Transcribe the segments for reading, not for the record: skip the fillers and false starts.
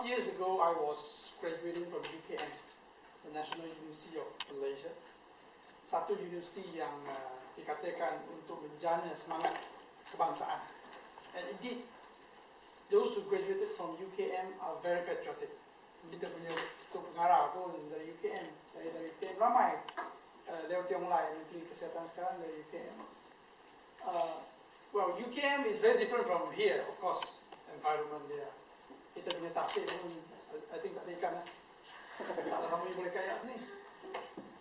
years ago, I was graduating from UKM, the National University of Malaysia. Satu universiti yang dikatakan untuk menjana semangat kebangsaan. And indeed, those who graduated from UKM are very patriotic. Kita punya ketua pengarah pun dari UKM, saya dari UKM, ramai. Leo Tiong Lai, Menteri Kesihatan sekarang dari UKM. Well, UKM is very different from here, of course, environment there. Kita punya tasik pun, I think tak ada ikan lah. Tak ada sama yang boleh kayak ni.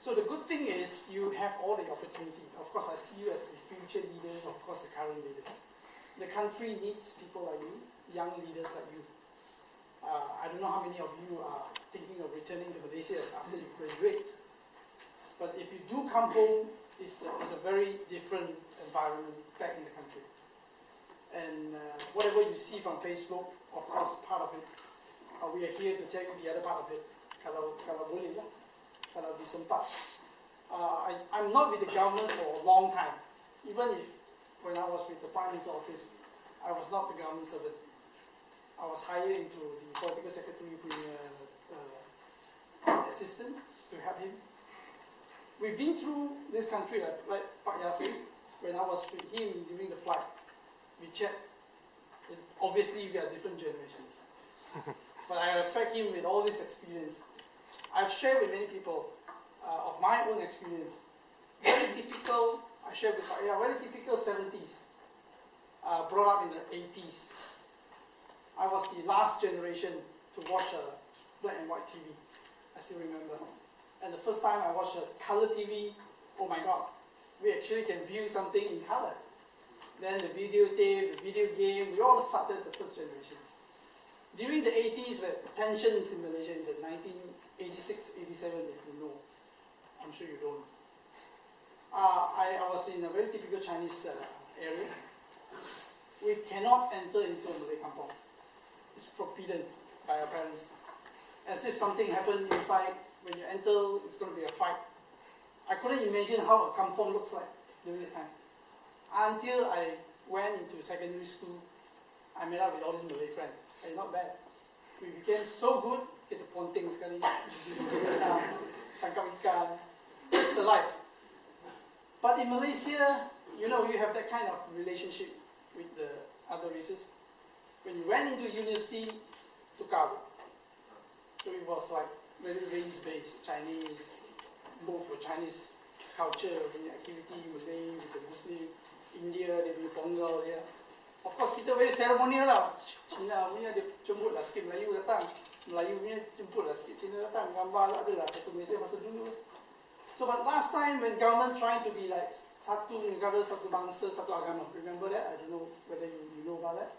So the good thing is, you have all the opportunity. Of course, I see you as the future leaders, of course the current leaders. The country needs people like you, young leaders like you. I don't know how many of you are thinking of returning to Malaysia after you graduate. But if you do come home, it's a very different environment back in the country. And whatever you see from Facebook, of course, part of it, we are here to tell you the other part of it. Kalau boleh lah, kalau disempat. I'm not with the government for a long time. Even if, when I was with the Prime Minister's office, I was not the government servant. I was hired into the political secretary assistant to help him. We've been through this country, like Pak Yassin, when I was with him during the flight. We chat. Obviously, we are different generations. But I respect him with all this experience. I've shared with many people of my own experience. Very typical, I shared with very typical 70s. Brought up in the 80s. I was the last generation to watch a black and white TV. I still remember. And the first time I watched a color TV, oh my God, we actually can view something in color. Then the videotape, the video game, we all started the first generations. During the 80s, where tensions in Malaysia in the 1986, 87, if you know, I'm sure you don't. I was in a very typical Chinese area. We cannot enter into a Malay kampong. It's forbidden by our parents. As if something happened inside, when you enter, it's going to be a fight. I couldn't imagine how a kampong looks like during the time. Until I went into secondary school, I met up with all these Malay friends. Hey, not bad. We became so good, kita ponting sekali, tangkap ikan. It's the life. But in Malaysia, you know, you have that kind of relationship with the other races. When you went into university, tukar. So it was like very race-based, Chinese, both for Chinese culture, activity, Malay, with the Muslim, India, dia punya Pongal, ya. Of course, kita very ceremonial lah. Cina punya dia jemput lah sikit, Melayu datang. Melayu punya jemput lah sikit, Cina datang. Gambar tak ada lah, satu Malaysia masa dulu. So, but last time when government trying to be like satu negara, satu bangsa, satu agama, remember that? I don't know whether you know about that.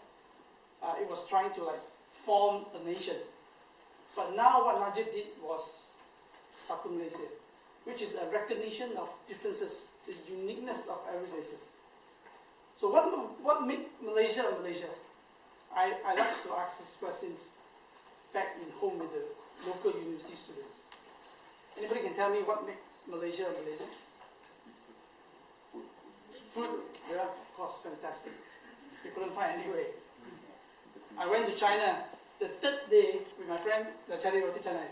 It was trying to like form a nation. But now what Najib did was Satu Malaysia, which is a recognition of differences, the uniqueness of every races. So what made Malaysia Malaysia? I like to ask these questions back in home with the local university students. Anybody can tell me what made Malaysia Malaysia? Food, yeah, of course, fantastic. We couldn't find any way. I went to China the third day with my friend, dah cari roti canai.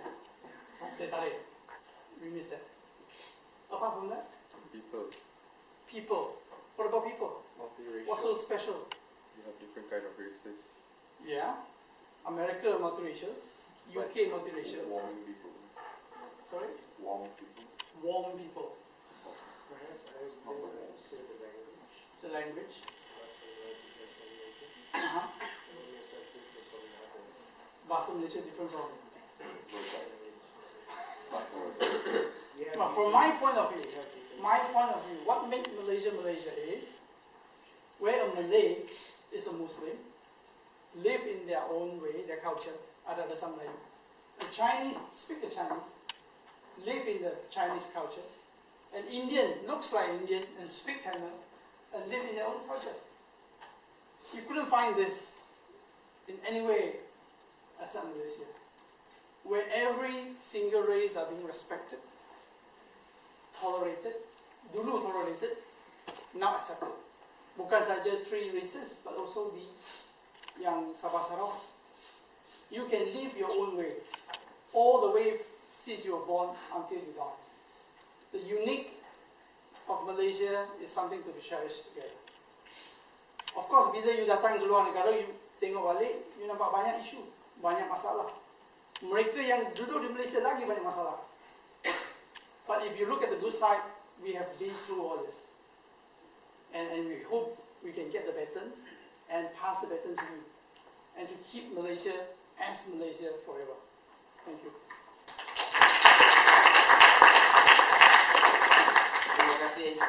Dia tarik. We missed that. Apart from that? People. People. What about people? Multiracial. What's so special? You have different kind of races. Yeah. America multiracial. UK multiracial. Warming people. Sorry? Warm people. Warm people. Perhaps I would say the language. The language. Bahasa Malaysia different from. Well, from my point of view, what makes Malaysia Malaysia is where a Malay is a Muslim, live in their own way, their culture, ada some Melayu. The Chinese speak the Chinese, live in the Chinese culture. An Indian looks like Indian and speak Tamil and live in their own culture. You couldn't find this in any way except Malaysia, where every single race are being respected, tolerated, dulu tolerated, now accepted. Bukan saja 3 races, but also the yang Sabah Sarawak. You can live your own way, all the way since you were born until you die. The unique of Malaysia is something to be cherished together. Of course, bila you datang ke luar negara, you tengok balik, you nampak banyak isu, banyak masalah. Mereka yang duduk di Malaysia lagi banyak masalah. But if you look at the good side, we have been through all this. And we hope we can get the baton and pass the baton to you. And to keep Malaysia as Malaysia forever. Thank you. Terima kasih.